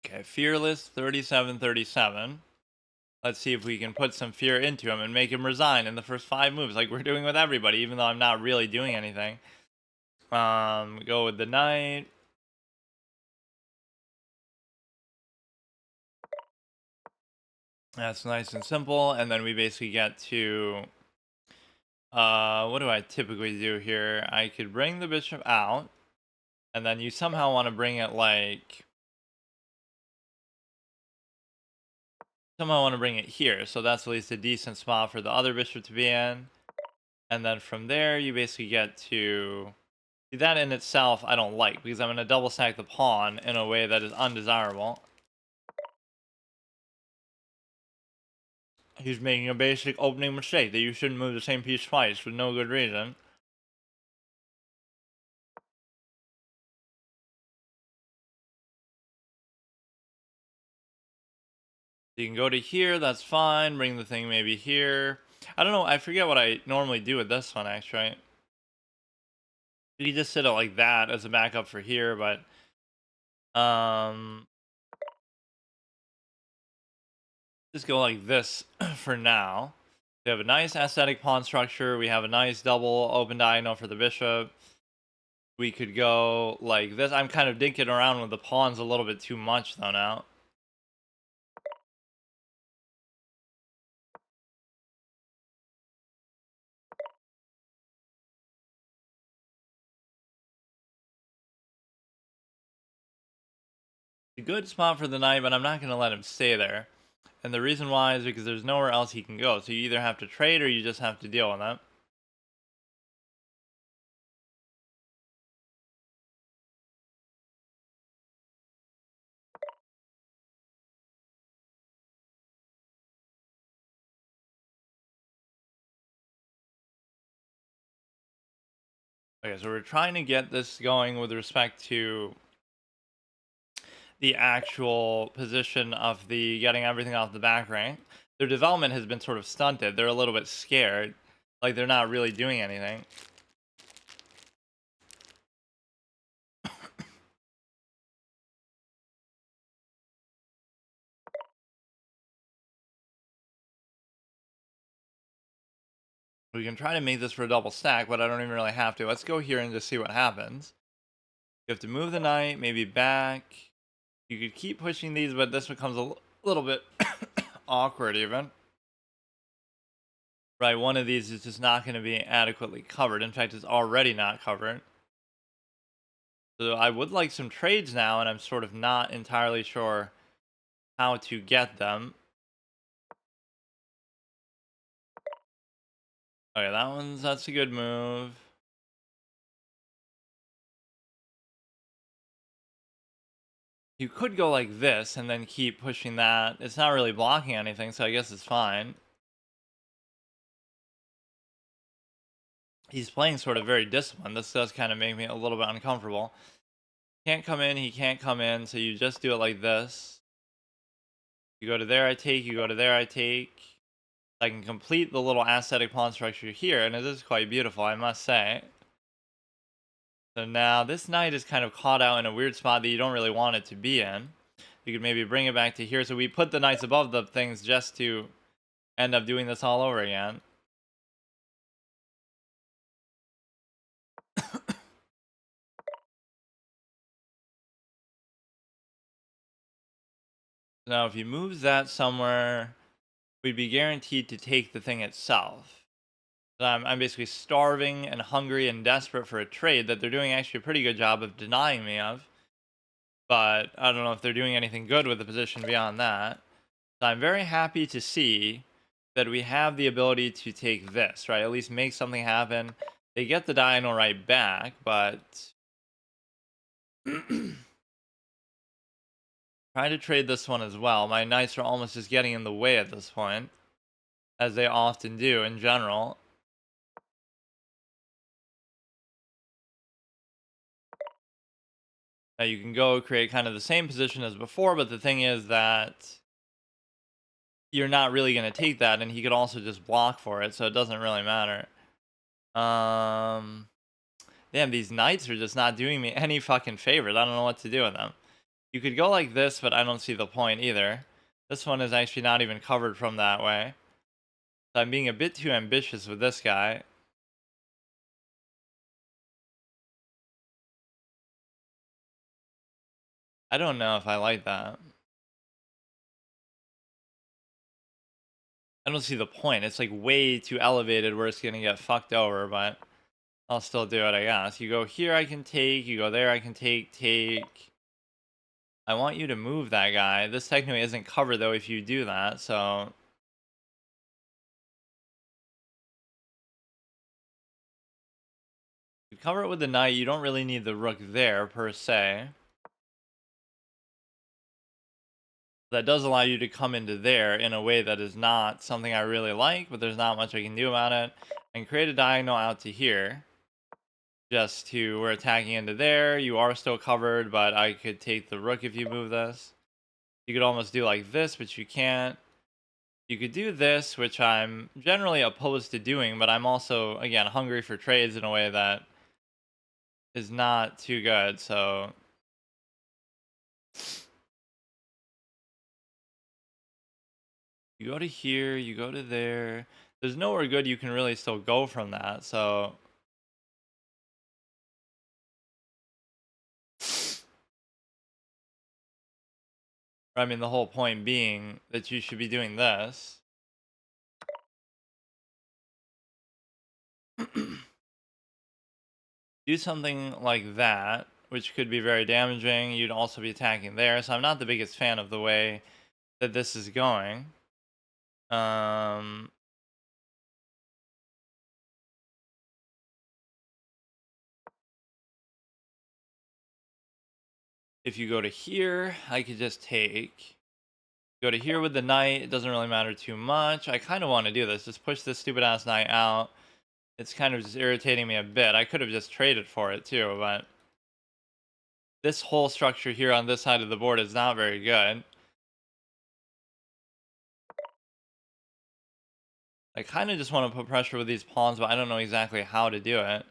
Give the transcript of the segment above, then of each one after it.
Okay, Fearless 3737. Let's see if we can put some fear into him and make him resign in the first 5 moves, like we're doing with everybody, even though I'm not really doing anything. Go with the knight. That's nice and simple, and then we basically get to what do I typically do here? I could bring the bishop out, and then you somehow want to bring it like somehow want to bring it here, so that's at least a decent spot for the other bishop to be in. And then from there, you basically get to see that in itself. I don't like because I'm going to double stack the pawn in a way that is undesirable. He's making a basic opening mistake that you shouldn't move the same piece twice for no good reason. You can go to here, that's fine. Bring the thing maybe here. I don't know, I forget what I normally do with this one, actually. You just sit it like that as a backup for here, but just go like this for now. We have a nice aesthetic pawn structure. We have a nice double open diagonal for the bishop. We could go like this. I'm kind of dinking around with the pawns a little bit too much though now. A good spot for the knight, but I'm not going to let him stay there. And the reason why is because there's nowhere else he can go. So you either have to trade or you just have to deal with that. Okay, so we're trying to get this going with respect to the actual position of the getting everything off the back rank. Their development has been sort of stunted. They're a little bit scared. Like they're not really doing anything. We can try to make this for a double stack, but I don't even really have to. Let's go here and just see what happens. You have to move the knight, maybe back. You could keep pushing these, but this becomes a little bit awkward even. Right, one of these is just not going to be adequately covered. In fact, it's already not covered. So I would like some trades now, and I'm sort of not entirely sure how to get them. Okay, that's a good move. You could go like this and then keep pushing that. It's not really blocking anything, so I guess it's fine. He's playing sort of very disciplined. This does kind of make me a little bit uncomfortable. Can't come in, he can't come in, so you just do it like this. You go to there, I take, you go to there, I take. I can complete the little aesthetic pawn structure here, and it is quite beautiful, I must say. So now this knight is kind of caught out in a weird spot that you don't really want it to be in. You could maybe bring it back to here. So we put the knights above the things just to end up doing this all over again. Now, if he moves that somewhere, we'd be guaranteed to take the thing itself. So I'm basically starving and hungry and desperate for a trade that they're doing actually a pretty good job of denying me of. But I don't know if they're doing anything good with the position beyond that. So I'm very happy to see that we have the ability to take this, right? At least make something happen. They get the diagonal right back, but try to trade this one as well. My knights are almost just getting in the way at this point, as they often do in general. Now you can go create kind of the same position as before, but the thing is that you're not really going to take that, and he could also just block for it, so it doesn't really matter. Damn, these knights are just not doing me any fucking favors. I don't know what to do with them. You could go like this, but I don't see the point either. This one is actually not even covered from that way. So I'm being a bit too ambitious with this guy. I don't know if I like that. I don't see the point. It's like way too elevated where it's gonna get fucked over, but I'll still do it, I guess. You go here, I can take. You go there, I can take. I want you to move that guy. This technically isn't covered, though, if you do that, so... You cover it with the knight. You don't really need the rook there, per se. That does allow you to come into there in a way that is not something I really like, but there's not much I can do about it. And create a diagonal out to here. Just to, we're attacking into there. You are still covered, but I could take the rook if you move this. You could almost do like this, but you can't. You could do this, which I'm generally opposed to doing, but I'm also, again, hungry for trades in a way that is not too good, so... You go to here, you go to there. There's nowhere good you can really still go from that, so... I mean, the whole point being that you should be doing this. Do something like that, which could be very damaging. You'd also be attacking there, so I'm not the biggest fan of the way that this is going. If you go to here, I could just take. Go to here with the knight. It doesn't really matter too much. I kind of want to do this. Just push this stupid ass knight out. It's kind of just irritating me a bit. I could have just traded for it too, but this whole structure here on this side of the board is not very good. I kind of just want to put pressure with these pawns, but I don't know exactly how to do it.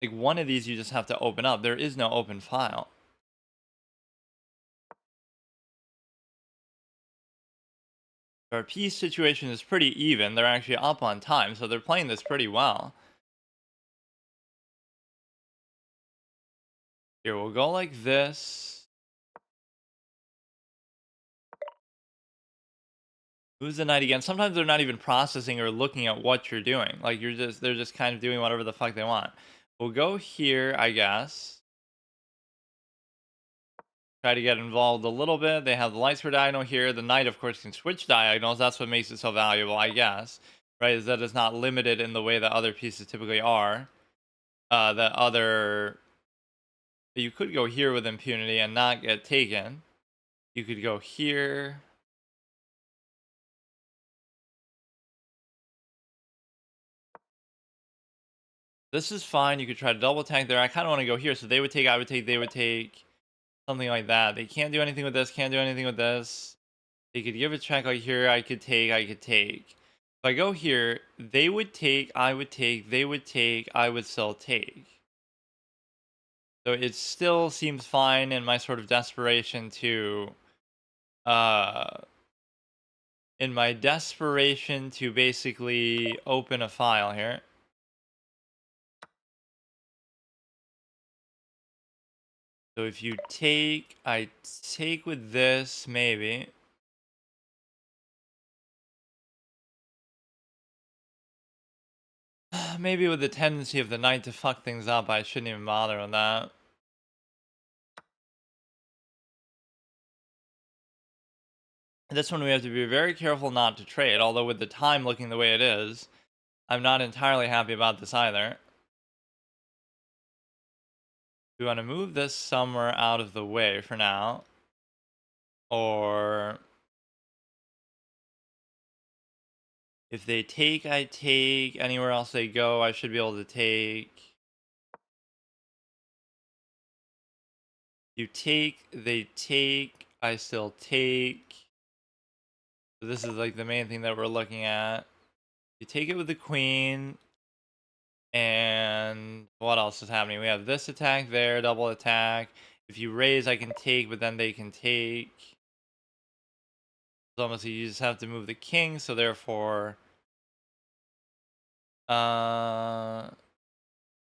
Like, one of these you just have to open up. There is no open file. Our piece situation is pretty even. They're actually up on time, so they're playing this pretty well. Here, we'll go like this. Who's the knight again? Sometimes they're not even processing or looking at what you're doing. Like, they're just kind of doing whatever the fuck they want. We'll go here, I guess. Try to get involved a little bit. They have the lights for diagonal here. The knight, of course, can switch diagonals. That's what makes it so valuable, I guess. Right, is that it's not limited in the way that other pieces typically are. You could go here with impunity and not get taken. You could go here. This is fine. You could try to double tank there. I kind of want to go here. So they would take, I would take, they would take. Something like that. They can't do anything with this, can't do anything with this. They could give a check like here, I could take, I could take. If I go here, they would take, I would take, they would take, I would still take. So it still seems fine in my sort of desperation to, basically open a file here. So if you take, I take with this, maybe. Maybe with the tendency of the knight to fuck things up, I shouldn't even bother with that. This one we have to be very careful not to trade, although with the time looking the way it is, I'm not entirely happy about this either. We want to move this somewhere out of the way for now. Or... if they take, I take. Anywhere else they go, I should be able to take. You take, they take, I still take. So this is like the main thing that we're looking at. You take it with the queen. And what else is happening? We have this attack there, double attack. If you raise, I can take, but then they can take. It's almost you just have to move the king, so therefore. But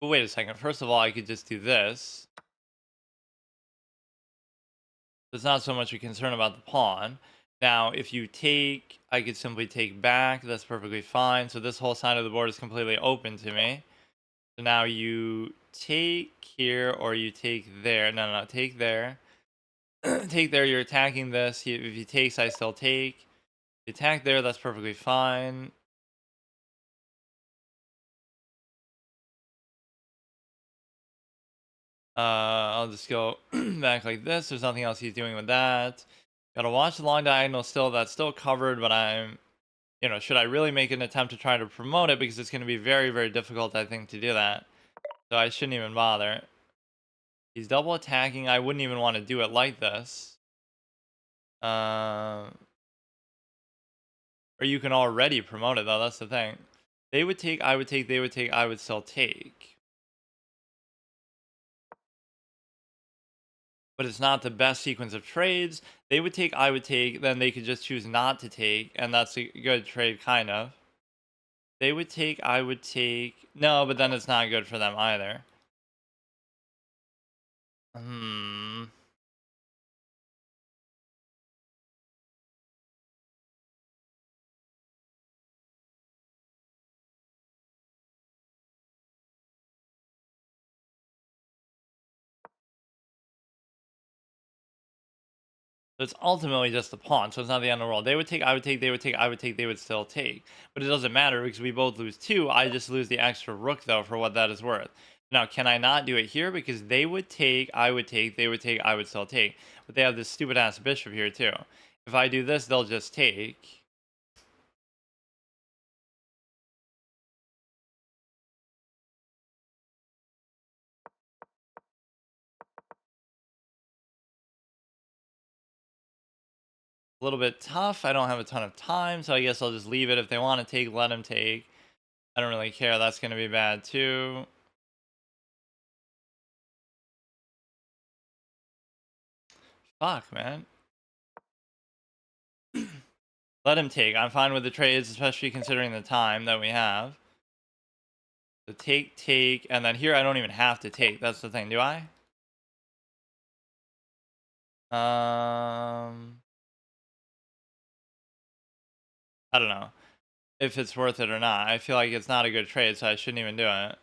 wait a second. First of all, I could just do this. There's not so much a concern about the pawn. Now, if you take, I could simply take back. That's perfectly fine. So this whole side of the board is completely open to me. So now you take here or you take there. No, take there. Take there, you're attacking this. If he takes, I still take. You attack there, that's perfectly fine. I'll just go back like this. There's nothing else he's doing with that. Gotta watch the long diagonal still. That's still covered, but I'm, should I really make an attempt to try to promote it? Because it's going to be very, very difficult, I think, to do that. So I shouldn't even bother. He's double attacking. I wouldn't even want to do it like this. Or you can already promote it, though. That's the thing. They would take, I would take, they would take, I would still take. But it's not the best sequence of trades. They would take, I would take, then they could just choose not to take, and that's a good trade, kind of. They would take, I would take. No, but then it's not good for them either. But it's ultimately just the pawn, so it's not the end of the world. They would take, I would take, they would take, I would take, they would still take. But it doesn't matter because we both lose 2. I just lose the extra rook, though, for what that is worth. Now, can I not do it here? Because they would take, I would take, they would take, I would still take. But they have this stupid-ass bishop here, too. If I do this, they'll just take. A little bit tough. I don't have a ton of time, so I guess I'll just leave it. If they want to take, let them take. I don't really care. That's going to be bad, too. Fuck, man. Let him take. I'm fine with the trades, especially considering the time that we have. So take, and then here I don't even have to take. That's the thing. Do I? I don't know if it's worth it or not. I feel like it's not a good trade, so I shouldn't even do it.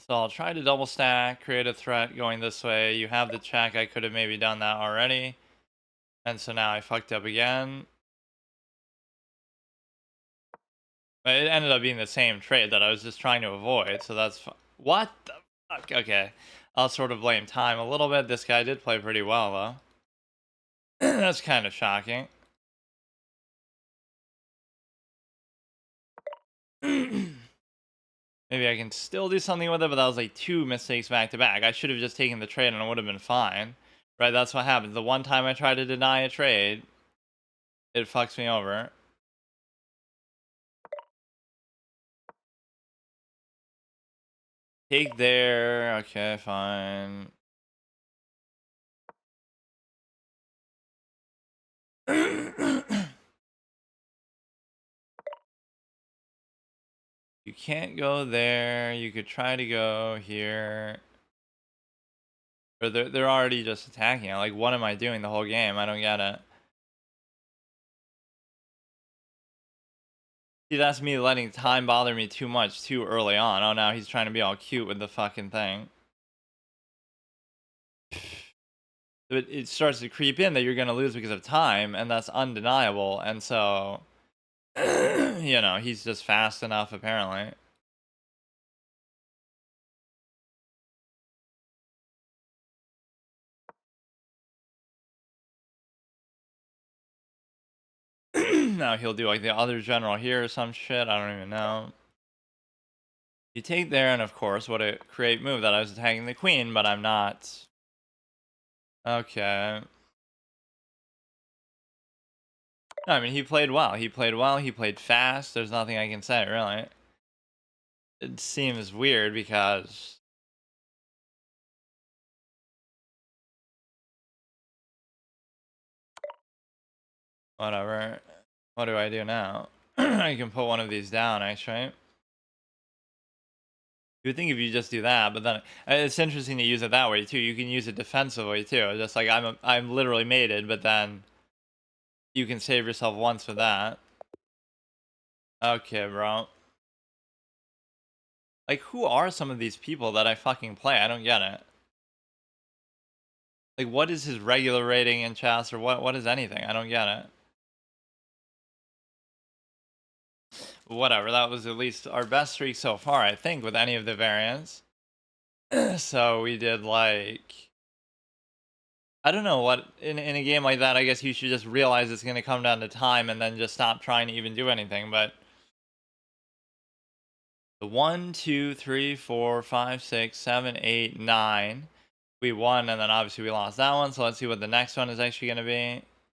So I'll try to double stack, create a threat going this way. You have the check. I could have maybe done that already. And so now I fucked up again. But it ended up being the same trade that I was just trying to avoid. So that's what the fuck? Okay. I'll sort of blame time a little bit. This guy did play pretty well, though. That's kind of shocking. Maybe I can still do something with it, but that was like 2 mistakes back to back. I should have just taken the trade and it would have been fine. Right, that's what happens. The one time I try to deny a trade, it fucks me over. Take there. Okay, fine. You can't go there. You could try to go here. Or they're already just attacking. Like, what am I doing the whole game? I don't get it. See, that's me letting time bother me too much too early on. Oh, now he's trying to be all cute with the fucking thing. It starts to creep in that you're going to lose because of time, and that's undeniable. And so, he's just fast enough, apparently. Now he'll do like the other general here or some shit. I don't even know. You take there, and of course, what a great move that I was attacking the queen, but I'm not. Okay. No, I mean, he played well. He played well. He played fast. There's nothing I can say, really. It seems weird because... Whatever. What do I do now? I can put one of these down, actually. You would think if you just do that, but then it's interesting to use it that way too. You can use it defensively too. Just like I'm literally mated, but then you can save yourself once with that. Okay, bro. Like, who are some of these people that I fucking play? I don't get it. Like, what is his regular rating in chess, or what is anything? I don't get it. Whatever, that was at least our best streak so far, I think, with any of the variants. So we did like... I don't know what... In a game like that, I guess you should just realize it's going to come down to time and then just stop trying to even do anything, but... The 1, 2, 3, 4, 5, 6, 7, 8, 9. We won, and then obviously we lost that one. So let's see what the next one is actually going to be.